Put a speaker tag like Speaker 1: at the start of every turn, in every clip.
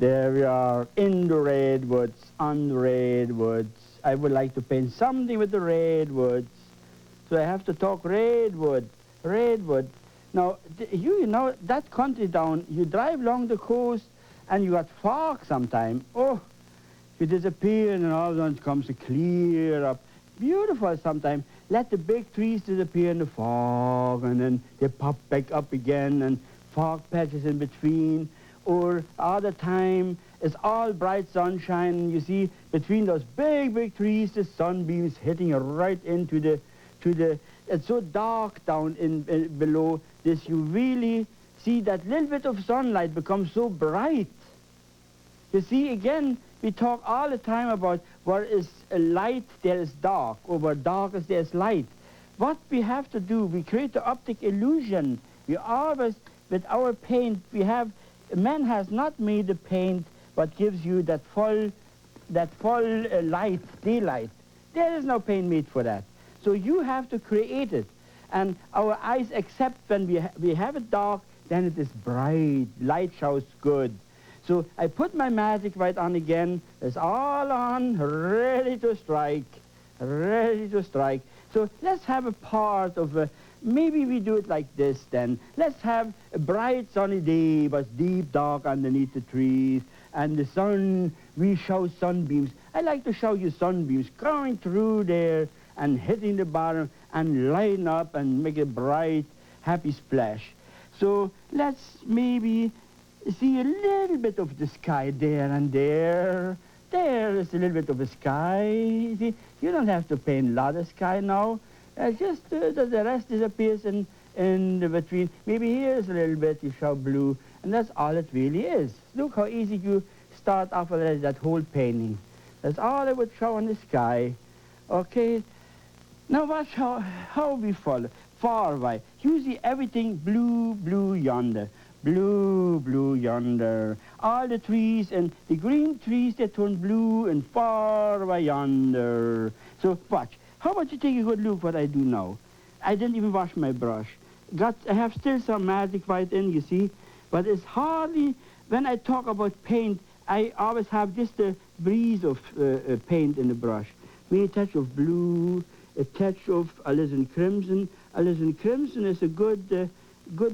Speaker 1: There we are, in the redwoods, on the redwoods. I would like to paint something with the redwoods. So I have to talk redwood, redwood. Now, you know, that country down, you drive along the coast and you got fog sometime. Oh, you disappear and all of a sudden it comes to clear up. Beautiful sometime. Let the big trees disappear in the fog and then they pop back up again and fog patches in between. Or other time, it's all bright sunshine. You see, between those big, big trees, the sunbeams hitting right into the, it's so dark down in below this. You really see that little bit of sunlight becomes so bright. You see, again, we talk all the time about where is light, there is dark, or where dark is, there is light. What we have to do, we create the optic illusion. We always, with our paint, we have, man has not made the paint what gives you that full light, daylight. There is no paint made for that. So you have to create it. And our eyes accept when we have it dark, then it is bright, light shows good. So I put my magic white on again. It's all on, ready to strike, ready to strike. So let's have a part of a, maybe we do it like this then. Let's have a bright sunny day, but deep dark underneath the trees. And the sun, we show sunbeams. I like to show you sunbeams going through there and hitting the bottom and lighting up and make a bright, happy splash. So let's maybe see a little bit of the sky there and there. There is a little bit of the sky. See, you don't have to paint a lot of sky now. Just the rest disappears in the between. Maybe here's a little bit, you show blue, and that's all it really is. Look how easy you start off with that whole painting. That's all I would show on the sky. Okay, now watch how we follow. Far away. You see everything blue, blue yonder. Blue, blue yonder. All the trees and the green trees, they turn blue and far away yonder. So watch. How about you take a good look what I do now? I didn't even wash my brush. I have still some magic white in, you see, but it's hardly, when I talk about paint, I always have just a breeze of paint in the brush. Maybe a touch of blue, a touch of alizarin crimson. Alizarin crimson is a good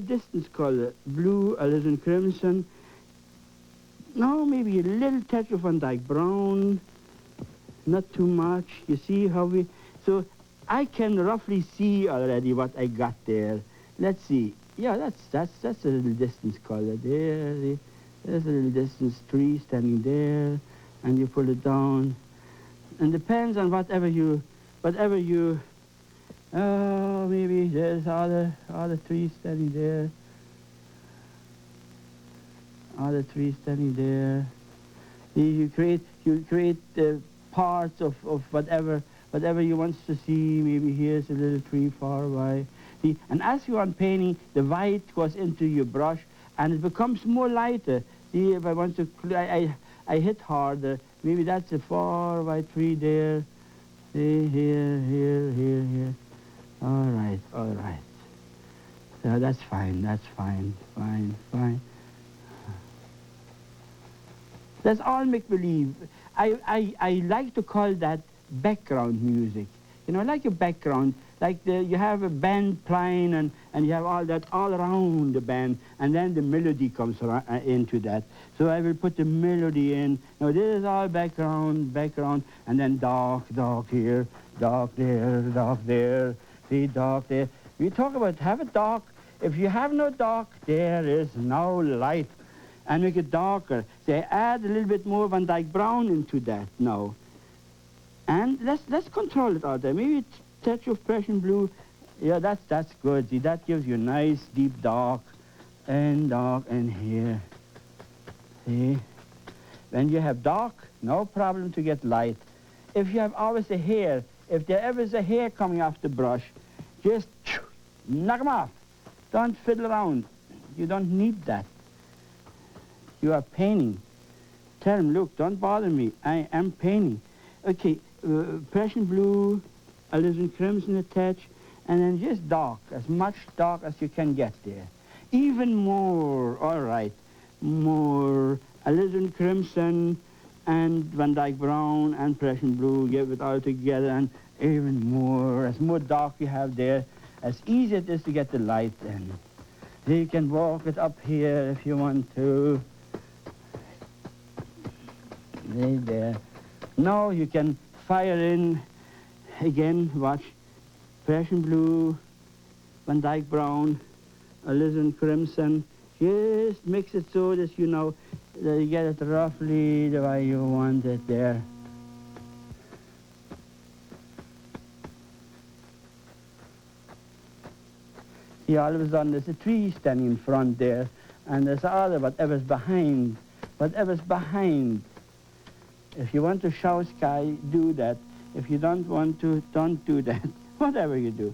Speaker 1: distance color. Blue, alizarin crimson. Now maybe a little touch of Van Dyke brown, not too much. You see how we, so I can roughly see already what I got there. Let's see. Yeah, that's a little distance color there. See? There's a little distance tree standing there, and you pull it down. And depends on whatever you, maybe there's other trees standing there. Other trees standing there. You create parts of whatever you want to see. Maybe here's a little tree far away. See, and as you are painting, the white goes into your brush, and it becomes more lighter. See, if I want to, I hit harder. Maybe that's a far away tree there. See, here. All right. So that's fine. Fine. That's all make-believe. I like to call that background music. You know, like a background, like you have a band playing and you have all that all around the band, and then the melody comes into that. So I will put the melody in. Now this is all background, and then dark here, dark there, see, dark there. We talk about have it dark. If you have no dark, there is no light. And make it darker. They add a little bit more Van Dyke brown into that now. And let's control it out there. Maybe a touch of Prussian blue. Yeah, that's good. See, that gives you nice deep dark and here. See? When you have dark, no problem to get light. If you have always a hair, if there ever is a hair coming off the brush, just knock them off. Don't fiddle around. You don't need that. You are painting. Tell him, look, don't bother me. I am painting. Okay, Prussian blue, alizarin crimson attach, and then just dark, as much dark as you can get there. Even more, all right, more alizarin crimson, and Van Dyke brown and Prussian blue. Give it all together, and even more. As more dark you have there, as easy it is to get the light in. You can walk it up here if you want to. There. Now you can fire in again. Watch, Prussian blue, Van Dyke brown, alizarin crimson. Just mix it so that you know that you get it roughly the way you want it there. See, all of a sudden there's a tree standing in front there, and there's other whatever's behind. Whatever's behind. If you want to show sky, do that. If you don't want to, don't do that. Whatever you do.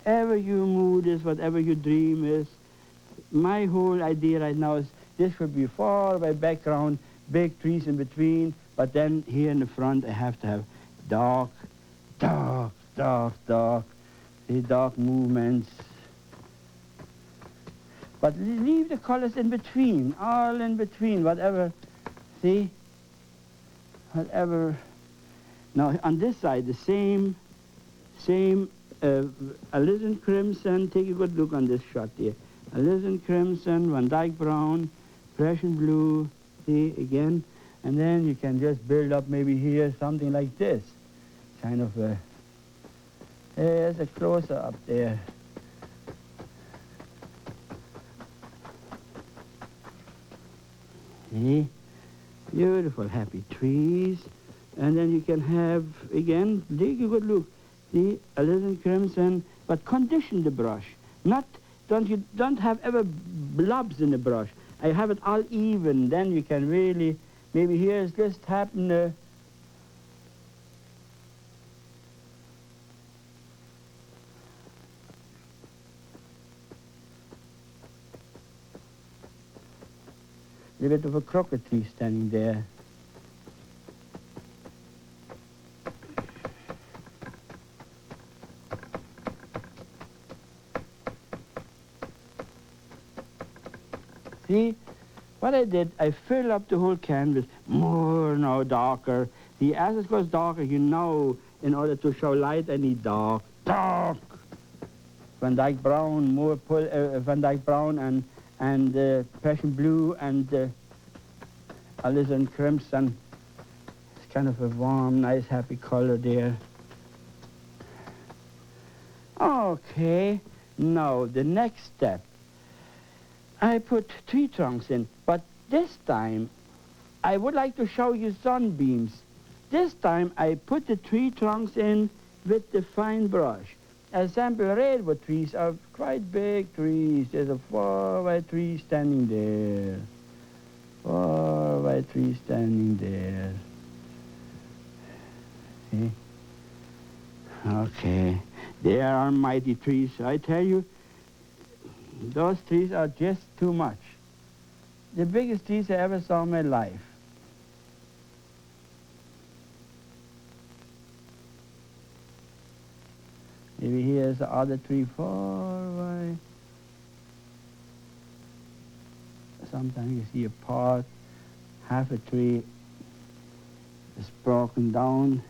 Speaker 1: Whatever your mood is, whatever your dream is, my whole idea right now is this should be far away background, big trees in between, but then here in the front I have to have dark, dark, dark, dark, the dark movements. But leave the colors in between, all in between, whatever, see? Whatever. Now on this side, the same alizarin crimson. Take a good look on this shot here. Alizarin crimson, Van Dyke brown, Prussian blue. See again, and then you can just build up maybe here something like this, kind of a. There's a closer up there. See, beautiful, happy trees. And then you can have, again, take a good look, the alizarin crimson, but condition the brush. You don't have ever blobs in the brush. I have it all even, then you can really, maybe here's just happen a bit of a crooked tree standing there. See, what I did, I filled up the whole canvas more now darker. See, as it goes darker, you know, in order to show light, I need dark, dark. Van Dyke brown, more Van Dyke brown and Prussian blue and alizarin crimson. It's kind of a warm, nice, happy color there. Okay, now the next step. I put tree trunks in, but this time I would like to show you sunbeams. This time I put the tree trunks in with the fine brush. As sample redwood trees are quite big trees. There's a far away tree standing there. Far away tree standing there. See? Okay, there are mighty trees. I tell you, those trees are just too much. The biggest trees I ever saw in my life. Maybe here's the other tree far away. Sometimes you see a part, half a tree is broken down,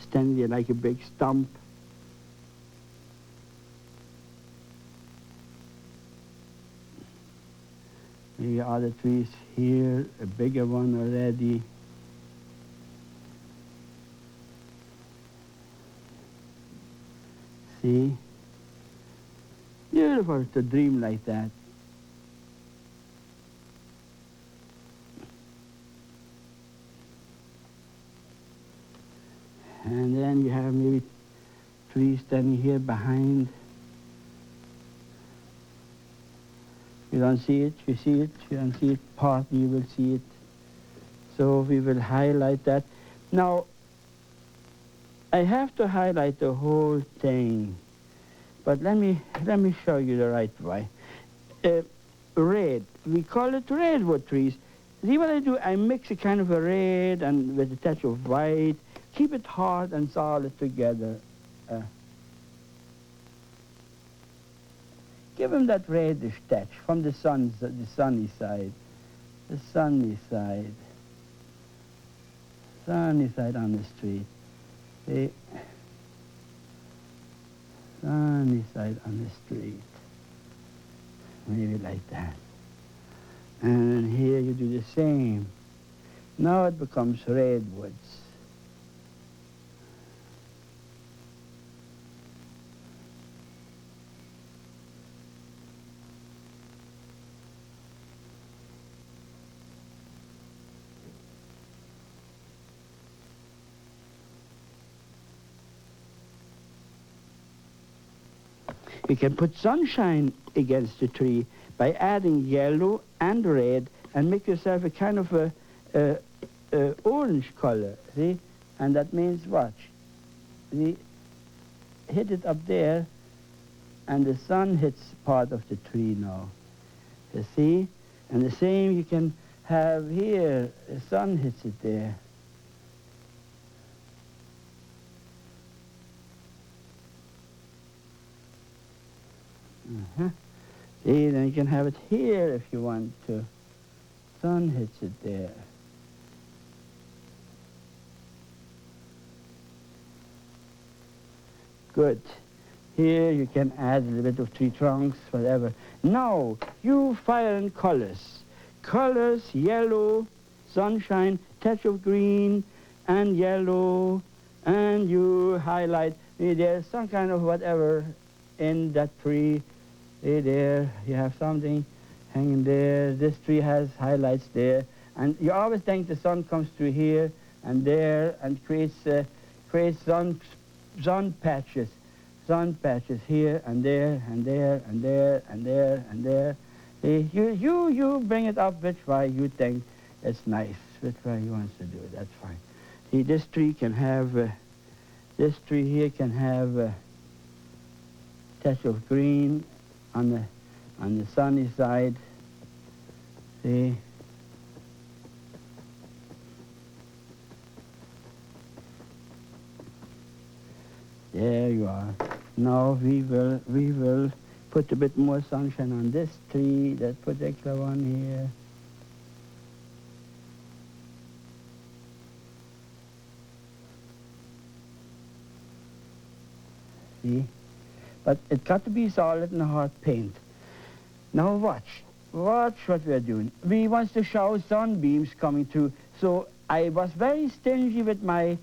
Speaker 1: standing there like a big stump. Maybe other trees here, a bigger one already. See? Beautiful to dream like that. And then you have maybe trees standing here behind. You don't see it, you see it, you don't see it, partly you will see it. So we will highlight that. Now, I have to highlight the whole thing, but let me show you the right way. Red, we call it redwood trees. See what I do? I mix a kind of a red and with a touch of white, keep it hard and solid together. Give him that reddish touch from the sunny side. the sunny side on the street. See, sunny side on the street. Maybe like that. And here you do the same. Now it becomes redwoods. You can put sunshine against the tree by adding yellow and red and make yourself a kind of a orange color, see? And that means watch. See, hit it up there and the sun hits part of the tree now. You see? And the same you can have here, the sun hits it there. See, then you can have it here if you want to. Sun hits it there. Good. Here you can add a little bit of tree trunks, whatever. Now, you fire in colors. Colors, yellow, sunshine, touch of green, and yellow, and you highlight. There's some kind of whatever in that tree. There, you have something hanging there. This tree has highlights there. And you always think the sun comes through here and there and creates sun patches. Sun patches here and there and there and there and there and there. See, you bring it up which way you think it's nice, which way you want to do it. That's fine. See, this tree can have, this tree here can have a touch of green on the sunny side. See? There you are. Now we will put a bit more sunshine on this tree, that particular one here. See? But it got to be solid and hard paint. Now watch what we are doing. We want to show sunbeams coming through. So I was very stingy with my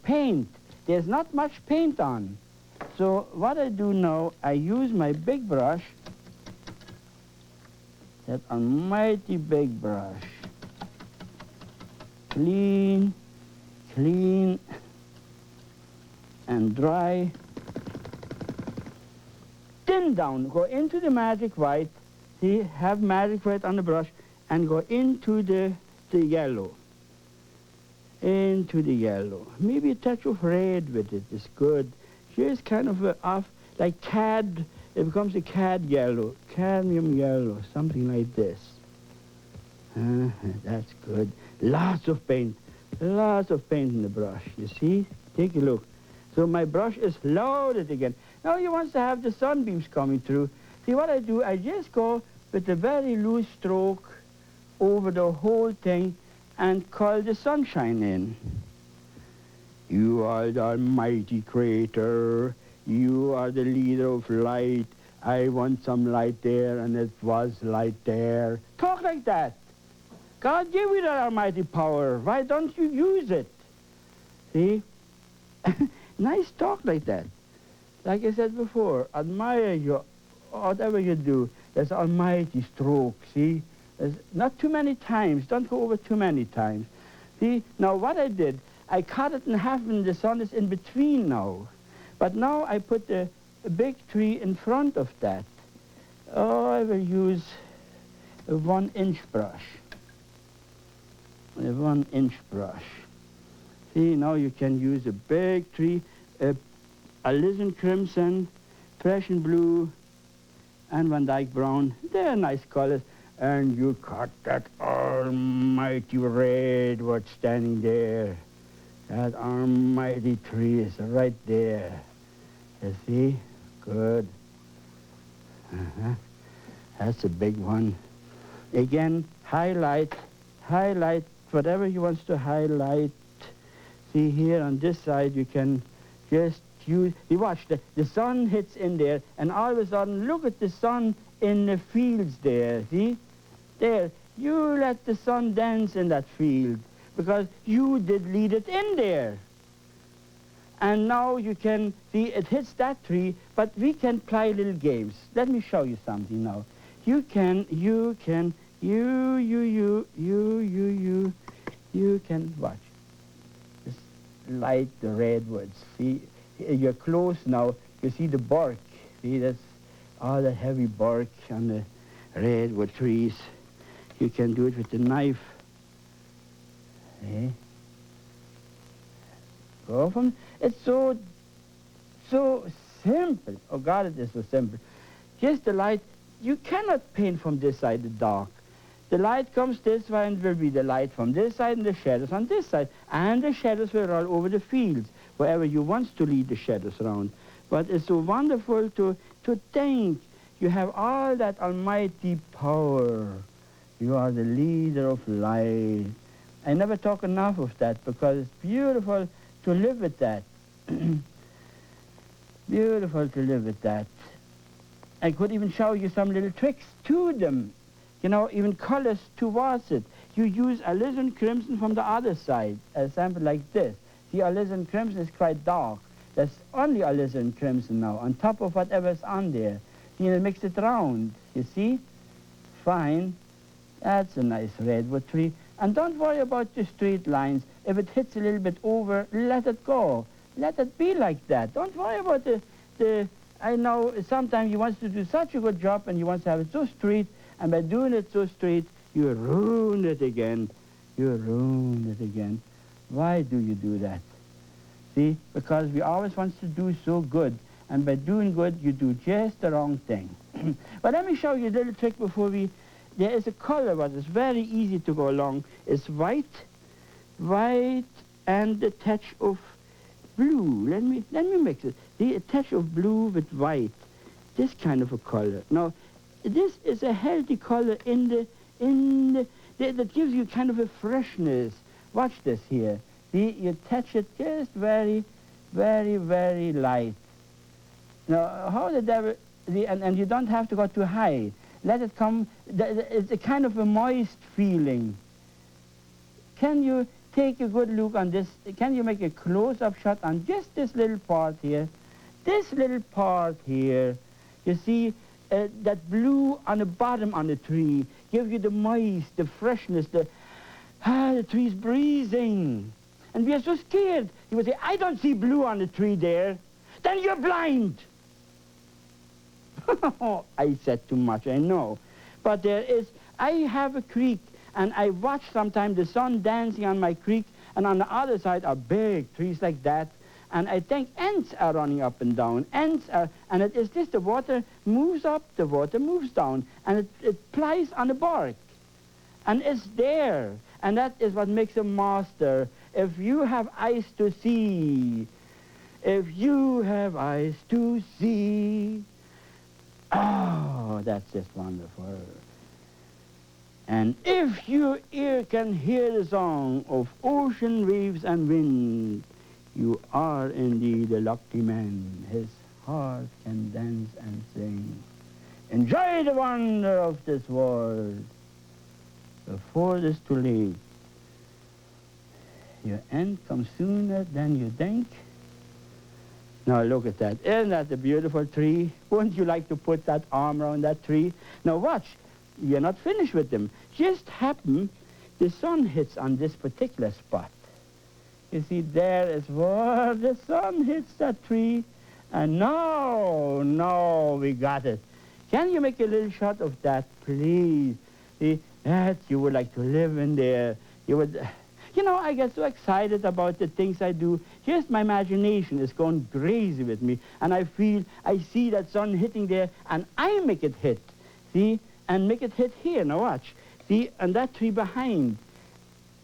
Speaker 1: paint. There's not much paint on. So what I do now, I use my big brush, that almighty big brush. Clean and dry. Thin down, go into the magic white. See, have magic white on the brush and go into the yellow. Into the yellow. Maybe a touch of red with it is good. Here's kind of off, like cad, it becomes a cad yellow, cadmium yellow, something like this. That's good. Lots of paint in the brush, you see? Take a look. So my brush is loaded again. Now you want to have the sunbeams coming through. See what I do, I just go with a very loose stroke over the whole thing and call the sunshine in. You are the almighty creator. You are the leader of light. I want some light there, and it was light there. Talk like that. God gave you that almighty power. Why don't you use it? See? Nice talk like that. Like I said before, admire you, whatever you do. There's almighty stroke, see? There's not too many times. Don't go over too many times. See? Now what I did, I cut it in half and the sun is in between now. But now I put a big tree in front of that. Oh, I will use a 1-inch brush. A 1-inch brush. See, now you can use a big tree, alizarin crimson, Prussian blue, and Van Dyke brown. They're nice colors. And you cut that almighty redwood standing there. That almighty tree is right there. You see? Good. That's a big one. Again, highlight, highlight, whatever you want to highlight. See here on this side, you can just use, you watch, the sun hits in there, and all of a sudden, look at the sun in the fields there, see? There, you let the sun dance in that field, because you did lead it in there. And now you can see it hits that tree, but we can play little games. Let me show you something now. You can watch. Just light the redwoods. See, you're close now. You see the bark. See, that's all the heavy bark on the redwood trees. You can do it with the knife. See? Go from, it's so simple. Oh God, it is so simple. Just the light, you cannot paint from this side the dark. The light comes this way and will be the light from this side and the shadows on this side. And the shadows will roll over the fields, wherever you want to lead the shadows around. But it's so wonderful to think you have all that almighty power. You are the leader of light. I never talk enough of that because it's beautiful to live with that. Beautiful to live with that. I could even show you some little tricks to them. You know, even colors towards it. You use alizarin crimson from the other side. A example like this. The alizarin crimson is quite dark. There's only alizarin crimson now, on top of whatever's on there. You know, mix it round, you see? Fine. That's a nice redwood tree. And don't worry about the straight lines. If it hits a little bit over, let it go. Let it be like that. Don't worry about the I know sometimes you want to do such a good job and you want to have it so straight, and by doing it so straight, you ruin it again. You ruin it again. Why do you do that? See? Because we always want to do so good. And by doing good, you do just the wrong thing. But let me show you a little trick before we... There is a color that is very easy to go along. It's white, and a touch of blue. Let me mix it. See, a touch of blue with white. This kind of a color. Now, this is a healthy color that gives you kind of a freshness. Watch this here. See, you touch it just very, very, very light. Now, how the devil... And you don't have to go too high. Let it come... It's a kind of a moist feeling. Can you take a good look on this? Can you make a close-up shot on just this little part here? This little part here. You see, that blue on the bottom on the tree gives you the moist, the freshness, the tree's breathing. And we are so scared. You would say, I don't see blue on the tree there. Then you're blind. I said too much, I know. But there is, I have a creek, and I watch sometimes the sun dancing on my creek, and on the other side are big trees like that. And I think ants are running up and down. Ants are, and it is this, the water moves up, the water moves down, and it plies on the bark. And it's there. And that is what makes a master. If you have eyes to see, if you have eyes to see, oh, that's just wonderful. And if your ear can hear the song of ocean waves and wind, you are indeed a lucky man. His heart can dance and sing. Enjoy the wonder of this world before it's too late. Your end comes sooner than you think. Now look at that. Isn't that a beautiful tree? Wouldn't you like to put that arm around that tree? Now watch. You're not finished with them. Just happen the sun hits on this particular spot. You see, there is where the sun hits that tree. And now we got it. Can you make a little shot of that, please? See, that you would like to live in there. You would... You know, I get so excited about the things I do. Just my imagination is going crazy with me. And I see that sun hitting there, and I make it hit. See? And make it hit here. Now watch. See? And that tree behind.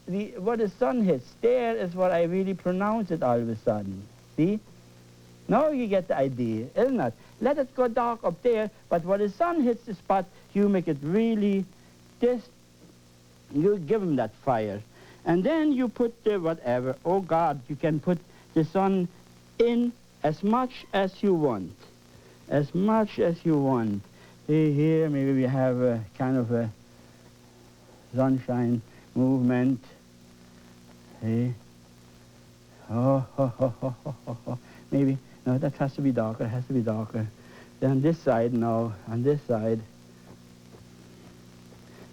Speaker 1: Where the sun hits, there is what I really pronounce it all of a sudden. See? Now you get the idea, isn't it? Let it go dark up there, but when the sun hits the spot, you make it really this, you give him that fire. And then you put the whatever. Oh God, you can put the sun in as much as you want. As much as you want. Here maybe we have a kind of a sunshine movement. Hey. Maybe, no, that has to be darker, it has to be darker. Then on this side now, on this side,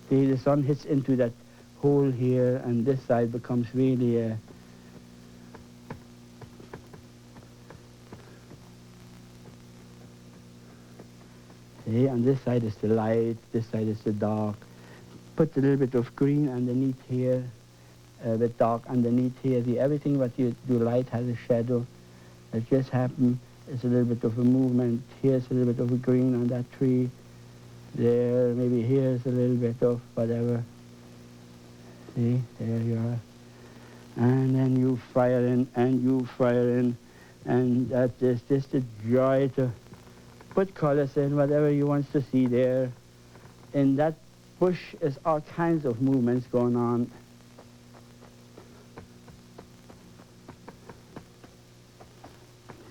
Speaker 1: see, the sun hits into that hole here, and this side becomes really see, on this side is the light, this side is the dark. Put a little bit of green underneath here, a bit dark underneath here. See, everything what you do light has a shadow. It just happened. It's a little bit of a movement. Here's a little bit of a green on that tree. There, maybe here's a little bit of whatever. See, there you are. And then you fire in, and you fire in. And that is just a joy to put colors in, whatever you want to see there. In that bush is all kinds of movements going on.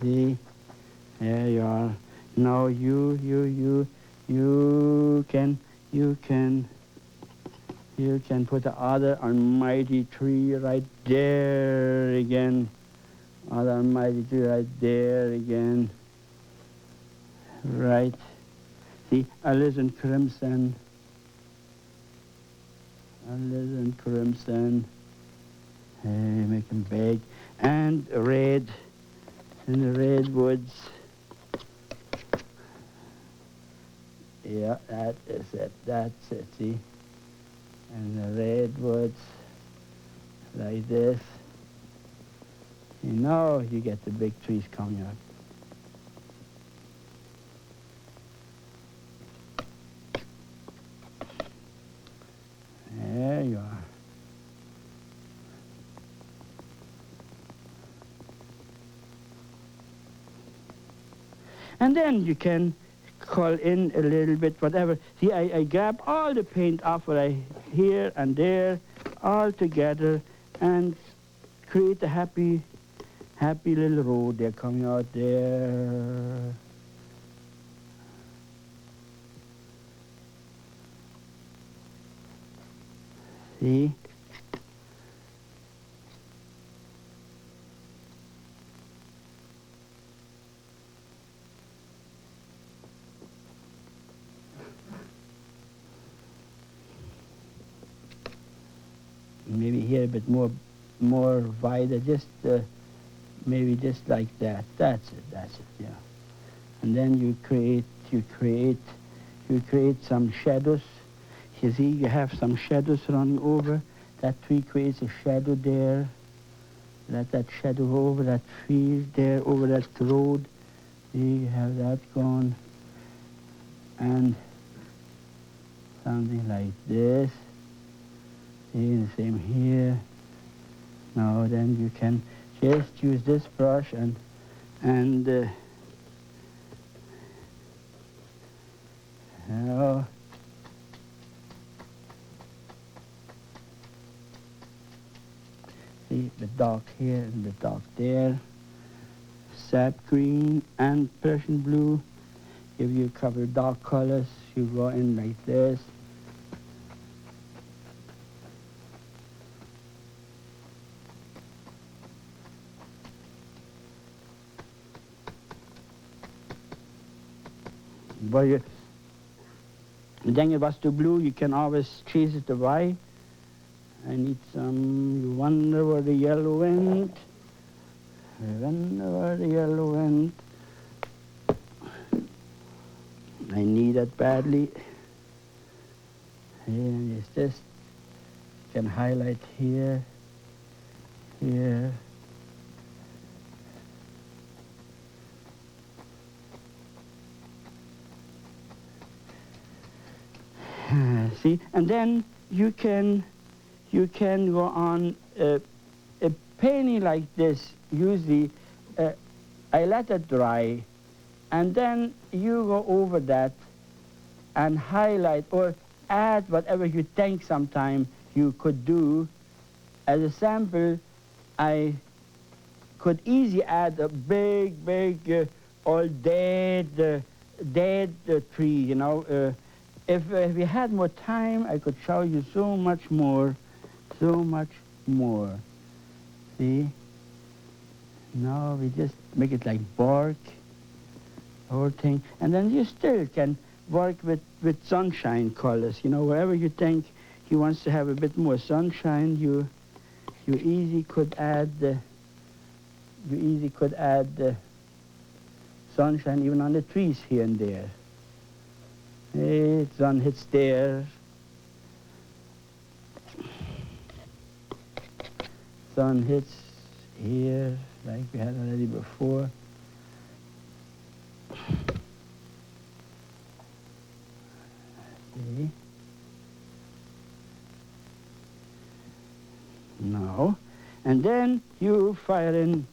Speaker 1: See, there you are. Now you can put the other almighty tree right there again. Other almighty tree right there again. Right. See, alizarin crimson. Alizarin crimson. Hey, make them big. And red. In the redwoods. Yeah, that is it. That's it, see? And the redwoods, like this. You know you get the big trees coming up. There you are. And then you can call in a little bit, whatever. See, I grab all the paint off what I here and there, all together, and create a happy little road. They're coming out there. See? Maybe here a bit more wider, just maybe just like that. That's it, yeah. And then you create some shadows. You see, you have some shadows running over. That tree creates a shadow there. Let that shadow over that field there, over that road. See, you have that going. And something like this. See, the same here. Now then you can just use this brush and now see the dark here and the dark there. Sap green and Prussian blue. If you cover dark colors, you go in like this. But then it was too blue, you can always chase it away. I need some, you wonder where the yellow went. I wonder where the yellow went. I need it badly. And it's just, you can highlight here, here. See, and then you can go on a painting like this. Usually, I let it dry, and then you go over that and highlight, or add whatever you think sometime you could do. As a sample, I could easily add a big, all dead tree, you know. If we had more time, I could show you so much more. See? Now we just make it like bark, whole thing. And then you still can work with sunshine colors. You know, wherever you think he wants to have a bit more sunshine, you easily could add the sunshine even on the trees here and there. Hey, sun hits there. Sun hits here, like we had already before. See? Now, and then you fire in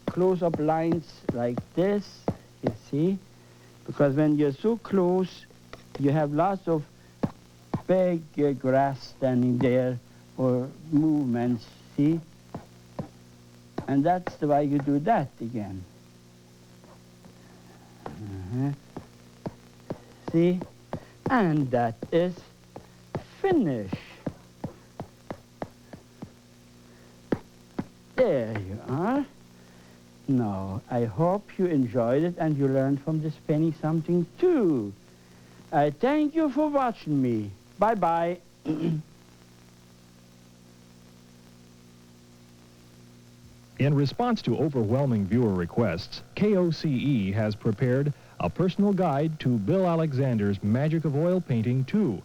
Speaker 1: close-up lines like this, you see? Because when you're so close, you have lots of big grass standing there or movements, see? And that's the way you do that again. See? And that is finished. There you are. Now, I hope you enjoyed it and you learned from this penny something too. I thank you for watching me. Bye-bye.
Speaker 2: In response to overwhelming viewer requests, KOCE has prepared a personal guide to Bill Alexander's Magic of Oil Painting 2.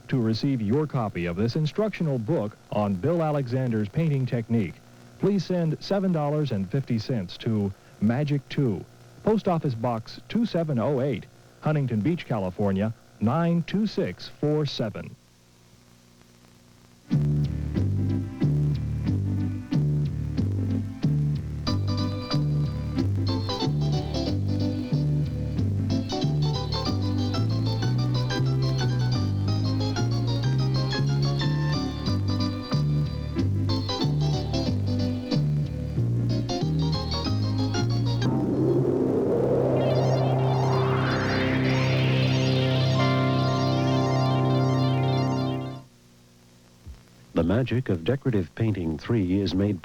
Speaker 2: To receive your copy of this instructional book on Bill Alexander's painting technique, please send $7.50 to Magic 2, Post Office Box 2708, Huntington Beach, California, 92647.
Speaker 3: The Magic of Decorative Painting 3 is made